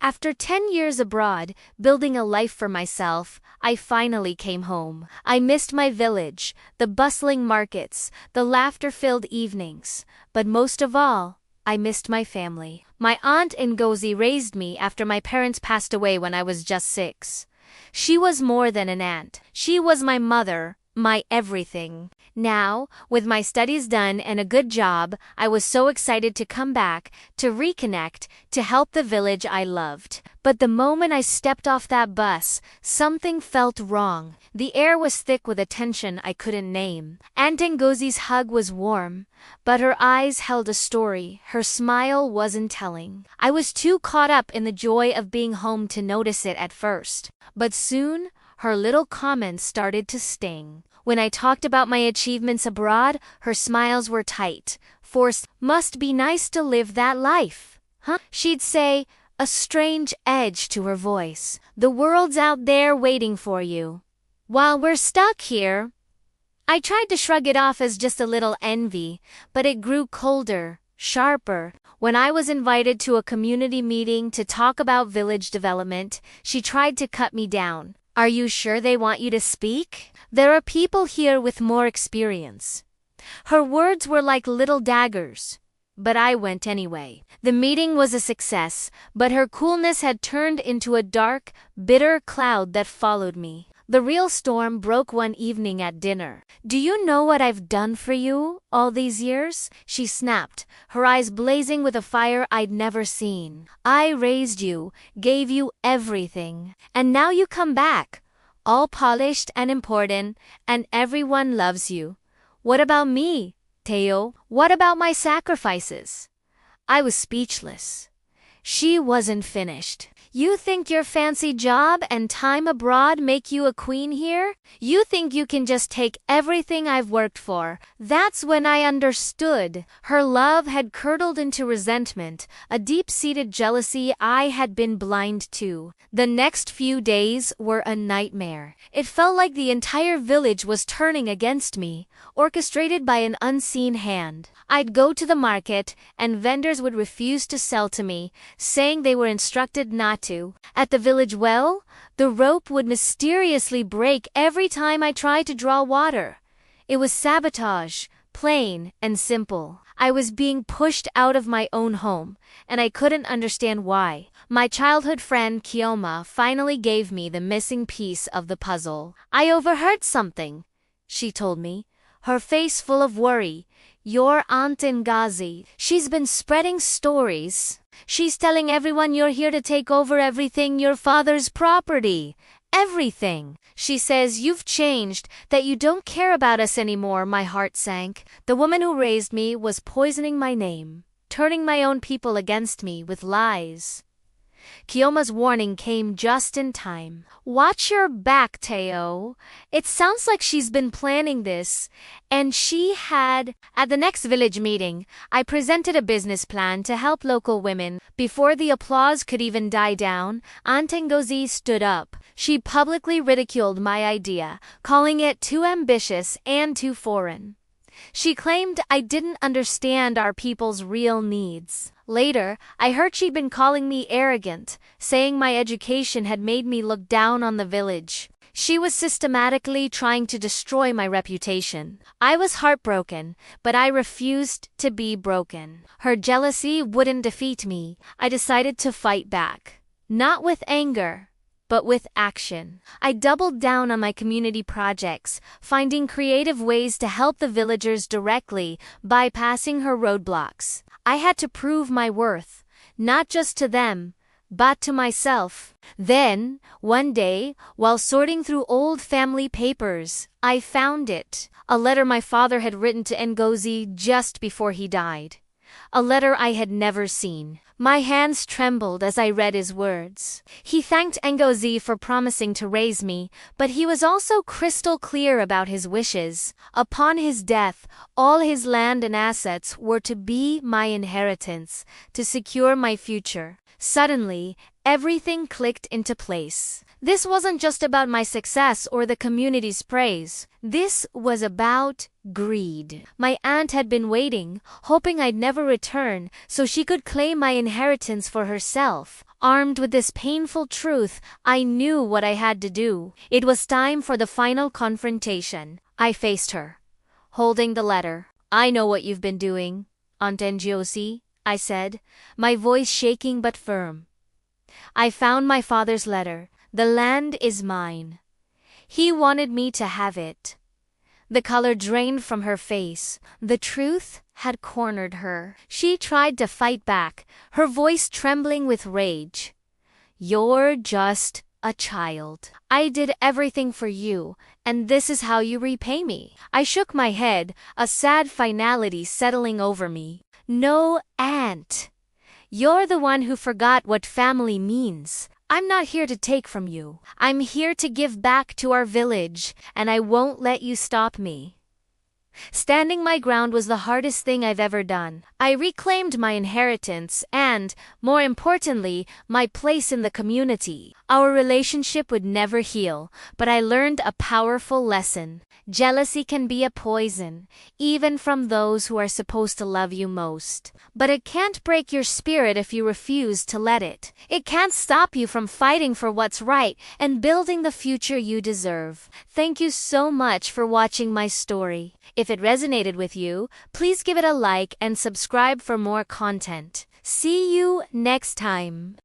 After 10 years abroad, building a life for myself, I finally came home. I missed my village, the bustling markets, the laughter-filled evenings. But most of all, I missed my family. My aunt Ngozi raised me after my parents passed away when I was just 6. She was more than an aunt. She was my mother, my everything. Now, with my studies done and a good job, I was so excited to come back, to reconnect, to help the village I loved. But the moment I stepped off that bus, something felt wrong. The air was thick with a tension I couldn't name. Aunt Ngozi's hug was warm, but her eyes held a story her smile wasn't telling. I was too caught up in the joy of being home to notice it at first. But soon, her little comments started to sting. When I talked about my achievements abroad, her smiles were tight, forced. Must be nice to live that life, huh? She'd say, a strange edge to her voice. The world's out there waiting for you, while we're stuck here. I tried to shrug it off as just a little envy, but it grew colder, sharper. When I was invited to a community meeting to talk about village development, she tried to cut me down. Are you sure they want you to speak? There are people here with more experience. Her words were like little daggers. But I went anyway. The meeting was a success, but her coolness had turned into a dark, bitter cloud that followed me. The real storm broke one evening at dinner. Do you know what I've done for you all these years? She snapped, her eyes blazing with a fire I'd never seen. I raised you, gave you everything. And now you come back, all polished and important, and everyone loves you. What about me, Teo? What about my sacrifices? I was speechless. She wasn't finished. You think your fancy job and time abroad make you a queen here? You think you can just take everything I've worked for? That's when I understood. Her love had curdled into resentment, a deep-seated jealousy I had been blind to. The next few days were a nightmare. It felt like the entire village was turning against me, orchestrated by an unseen hand. I'd go to the market, and vendors would refuse to sell to me, saying they were instructed not to. At the village well, the rope would mysteriously break every time I tried to draw water. It was sabotage, plain and simple. I was being pushed out of my own home, and I couldn't understand why. My childhood friend Kioma finally gave me the missing piece of the puzzle. I overheard something, she told me, her face full of worry. Your Aunt Ngozi, she's been spreading stories. She's telling everyone you're here to take over everything, your father's property. Everything. She says you've changed, that you don't care about us anymore. My heart sank. The woman who raised me was poisoning my name, turning my own people against me with lies. Kioma's warning came just in time. Watch your back, Teo. It sounds like she's been planning this. And she had. At the next village meeting, I presented a business plan to help local women. Before the applause could even die down, Aunt Ngozi stood up. She publicly ridiculed my idea, calling it too ambitious and too foreign. She claimed I didn't understand our people's real needs. Later, I heard she'd been calling me arrogant, saying my education had made me look down on the village. She was systematically trying to destroy my reputation. I was heartbroken, but I refused to be broken. Her jealousy wouldn't defeat me. I decided to fight back. Not with anger, but with action. I doubled down on my community projects, finding creative ways to help the villagers directly, bypassing her roadblocks. I had to prove my worth, not just to them, but to myself. Then, one day, while sorting through old family papers, I found it. A letter my father had written to Ngozi just before he died. A letter I had never seen. My hands trembled as I read his words. He thanked Ngozi for promising to raise me, but he was also crystal clear about his wishes. Upon his death, all his land and assets were to be my inheritance, to secure my future. Suddenly, everything clicked into place. This wasn't just about my success or the community's praise. This was about greed. My aunt had been waiting, hoping I'd never return so she could claim my inheritance for herself. Armed with this painful truth, I knew what I had to do. It was time for the final confrontation. I faced her, holding the letter. "I know what you've been doing, Aunt Ngiosi," I said, my voice shaking but firm. "I found my father's letter. The land is mine. He wanted me to have it." The color drained from her face. The truth had cornered her. She tried to fight back, her voice trembling with rage. "You're just a child. I did everything for you, and this is how you repay me." I shook my head, a sad finality settling over me. "No, Aunt. You're the one who forgot what family means. I'm not here to take from you. I'm here to give back to our village, and I won't let you stop me." Standing my ground was the hardest thing I've ever done. I reclaimed my inheritance and, more importantly, my place in the community. Our relationship would never heal, but I learned a powerful lesson. Jealousy can be a poison, even from those who are supposed to love you most. But it can't break your spirit if you refuse to let it. It can't stop you from fighting for what's right and building the future you deserve. Thank you so much for watching my story. If it resonated with you, please give it a like and subscribe for more content. See you next time.